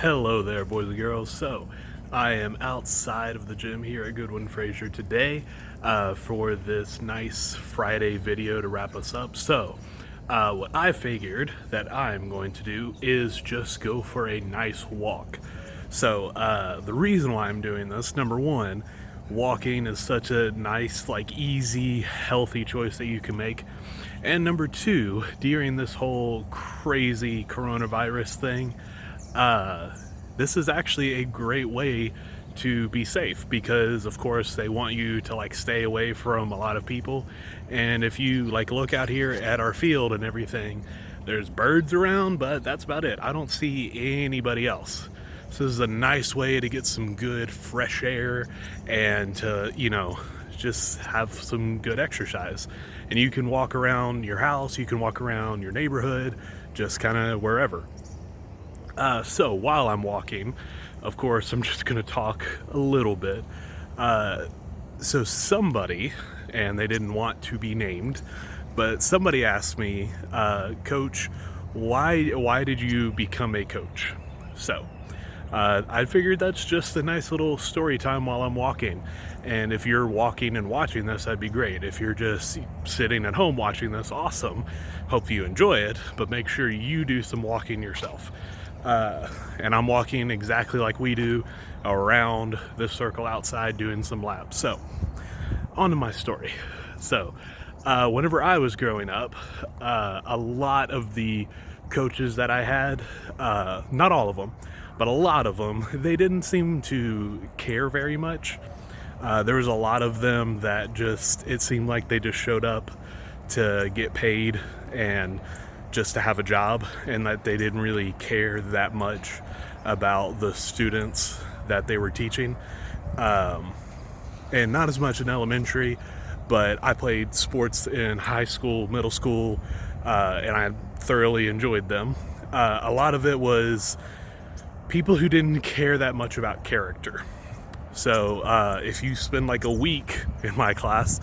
Hello there, boys and girls. I am outside of the gym here at Goodwin Fraser today for this nice Friday video to wrap us up. What I figured that I'm going to do is just go for a nice walk. The reason why I'm doing this, number one, walking is such a nice, easy, healthy choice that you can make. And number two, during this whole crazy coronavirus thing, this is actually a great way to be safe because of course they want you to stay away from a lot of people. And if you look out here at our field and everything, there's birds around, but that's about it. I don't see anybody else. So this is a nice way to get some good fresh air and to, just have some good exercise. And you can walk around your house, you can walk around your neighborhood, just kind of wherever. So while I'm walking, of course, I'm just going to talk a little bit. So somebody, and they didn't want to be named, but somebody asked me, Coach, why did you become a coach? I figured that's just a nice little story time while I'm walking. And if you're walking and watching this, that'd be great. If you're just sitting at home watching this, awesome. Hope you enjoy it, but make sure you do some walking yourself. And I'm walking exactly like we do around this circle outside doing some laps. So, on to my story. Whenever I was growing up, a lot of the coaches that I had, not all of them, but a lot of them, they didn't seem to care very much. There was a lot of them that it seemed like they just showed up to get paid and just to have a job, and that they didn't really care that much about the students that they were teaching. And not as much in elementary, but I played sports in high school, middle school, and I thoroughly enjoyed them. A lot of it was people who didn't care that much about character. If you spend a week in my class,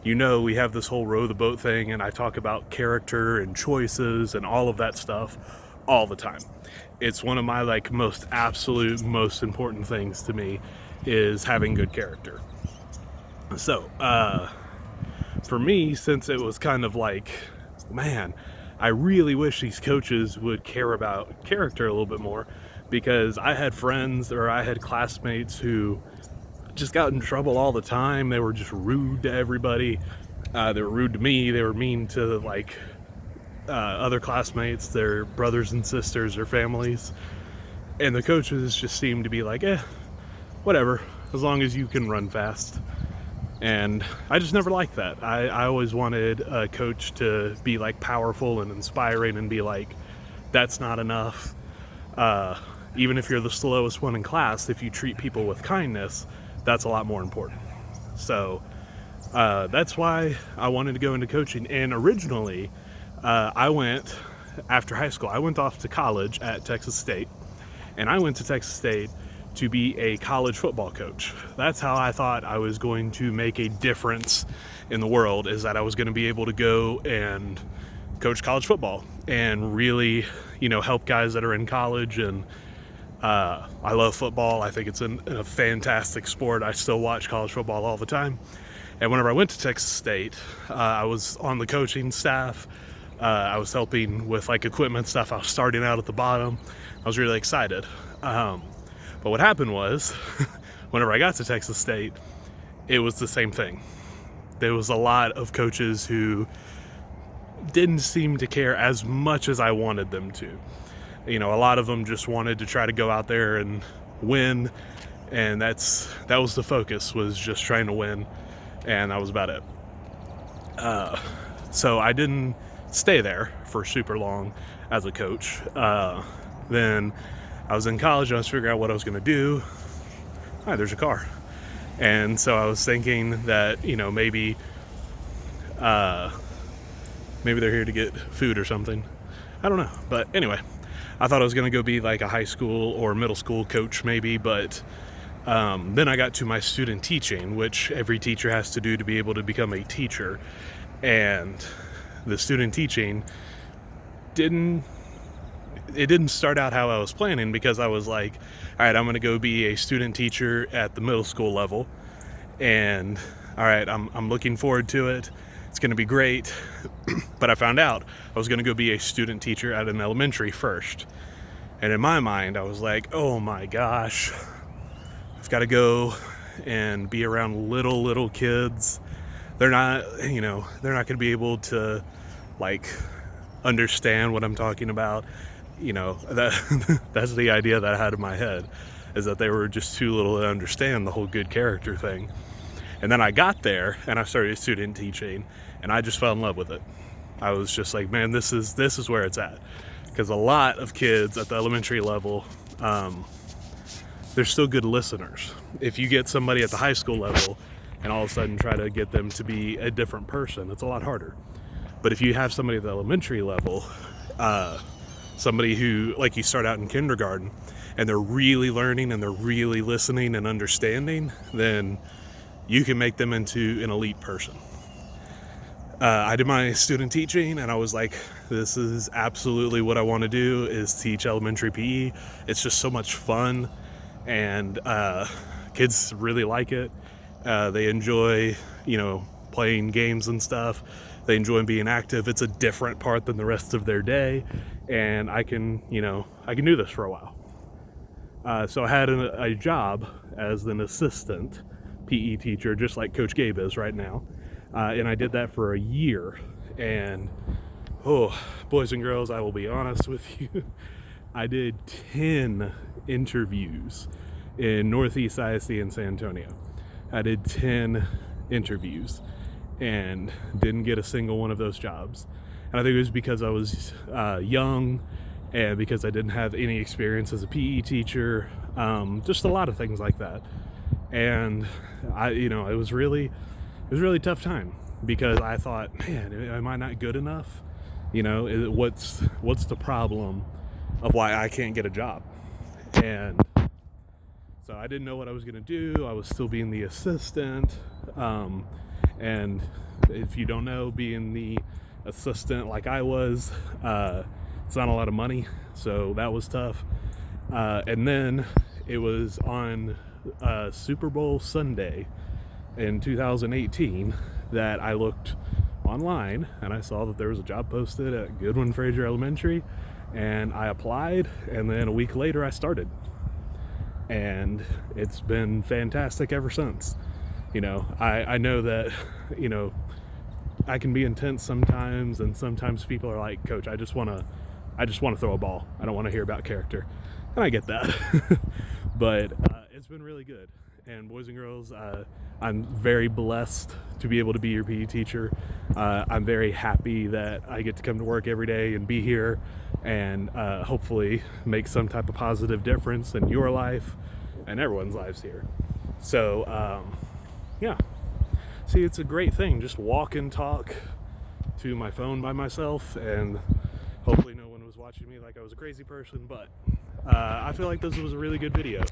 we have this whole row the boat thing, and I talk about character and choices and all of that stuff all the time. It's one of my most important things to me is having good character. For me, since it was kind of man, I really wish these coaches would care about character a little bit more, because I had friends or I had classmates who just got in trouble all the time. They were just rude to everybody. They were rude to me. They were mean to other classmates, their brothers and sisters, their families. And the coaches just seemed to be whatever, as long as you can run fast. And I just never liked that. I always wanted a coach to be powerful and inspiring and be that's not enough. Even if you're the slowest one in class, if you treat people with kindness, that's a lot more important. That's why I wanted to go into coaching. And originally, I went, after high school, I went off to college at Texas State. And I went to Texas State to be a college football coach. That's how I thought I was going to make a difference in the world, is that I was going to be able to go and coach college football and really, help guys that are in college. And I love football. I think it's a fantastic sport. I still watch college football all the time. And whenever I went to Texas State, I was on the coaching staff. I was helping with equipment stuff. I was starting out at the bottom. I was really excited. But what happened was, whenever I got to Texas State, it was the same thing. There was a lot of coaches who didn't seem to care as much as I wanted them to. A lot of them just wanted to try to go out there and win, and that was the focus, was just trying to win, and that was about it. So I didn't stay there for super long as a coach. Then I was in college and I was figuring out what I was going to do. Hi, there's a car. And so I was thinking that, maybe they're here to get food or something. I don't know. But anyway, I thought I was going to go be a high school or middle school coach maybe, but then I got to my student teaching, which every teacher has to do to be able to become a teacher. And the student teaching it didn't start out how I was planning, because I was like, all right, I'm going to go be a student teacher at the middle school level. And all right, I'm looking forward to it. It's going to be great. But I found out I was going to go be a student teacher at an elementary first. And in my mind, I was like, oh my gosh, I've got to go and be around little kids. They're not going to be able to like understand what I'm talking about. That's the idea that I had in my head, is that they were just too little to understand the whole good character thing. And then I got there and I started student teaching, and I just fell in love with it. I was just like, man, this is where it's at. Because a lot of kids at the elementary level, they're still good listeners. If you get somebody at the high school level and all of a sudden try to get them to be a different person, it's a lot harder. But if you have somebody at the elementary level, somebody who, like, you start out in kindergarten and they're really learning and they're really listening and understanding, then you can make them into an elite person. I did my student teaching and I was like, this is absolutely what I want to do, is teach elementary PE. It's just so much fun, and kids really like it. They enjoy, playing games and stuff. They enjoy being active. It's a different part than the rest of their day, and I can do this for a while. So I had a job as an assistant PE teacher, just like Coach Gabe is right now. And I did that for a year. And, boys and girls, I will be honest with you. I did 10 interviews in Northeast ISD in San Antonio. I did 10 interviews and didn't get a single one of those jobs. And I think it was because I was young, and because I didn't have any experience as a PE teacher, just a lot of things like that. And it was really a tough time, because I thought, man, am I not good enough? What's the problem of why I can't get a job? And so I didn't know what I was going to do. I was still being the assistant. And if you don't know, being the assistant like I was, it's not a lot of money. So that was tough. And then it was on Super Bowl Sunday in 2018 that I looked online and I saw that there was a job posted at Goodwin Fraser Elementary, and I applied, and then a week later I started, and it's been fantastic ever since. I know that I can be intense sometimes, and sometimes people are like, Coach, I just want to throw a ball. I don't want to hear about character. And I get that. But it's been really good. And boys and girls, I'm very blessed to be able to be your PE teacher. I'm very happy that I get to come to work every day and be here, and hopefully make some type of positive difference in your life and everyone's lives here. So, yeah. See, it's a great thing. Just walk and talk to my phone by myself, and hopefully no one was watching me like I was a crazy person, but I feel like this was a really good video.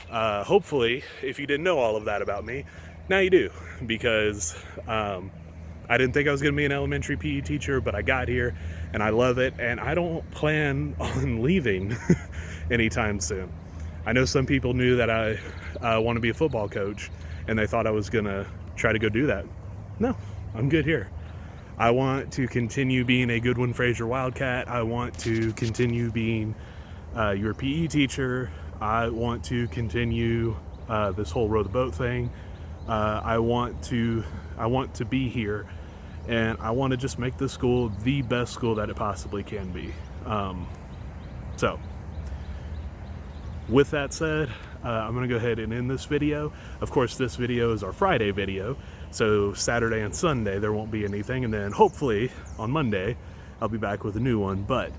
Hopefully, if you didn't know all of that about me, now you do, because I didn't think I was going to be an elementary PE teacher, but I got here and I love it, and I don't plan on leaving anytime soon. I know some people knew that I want to be a football coach, and they thought I was going to try to go do that. No, I'm good here. I want to continue being a Goodwin Fraser Wildcat. I want to continue being your PE teacher. I want to continue this whole row the boat thing. I want to be here, and I want to just make this school the best school that it possibly can be. So with that said, I'm going to go ahead and end this video. Of course, this video is our Friday video, so Saturday and Sunday there won't be anything, and then hopefully on Monday I'll be back with a new one. But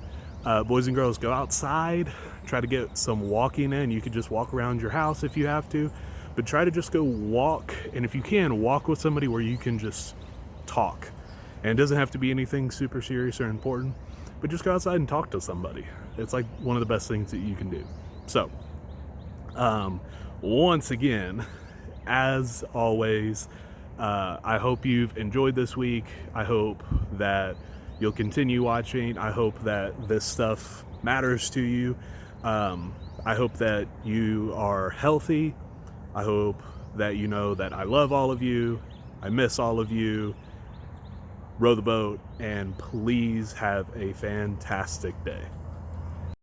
boys and girls, go outside, try to get some walking in. You could just walk around your house if you have to, but try to just go walk, and if you can, walk with somebody where you can just talk. And it doesn't have to be anything super serious or important, but just go outside and talk to somebody. It's like one of the best things that you can do. So once again, as always, I hope you've enjoyed this week. I hope that you'll continue watching. I hope that this stuff matters to you. I hope that you are healthy. I hope that you know that I love all of you. I miss all of you. Row the boat, and please have a fantastic day.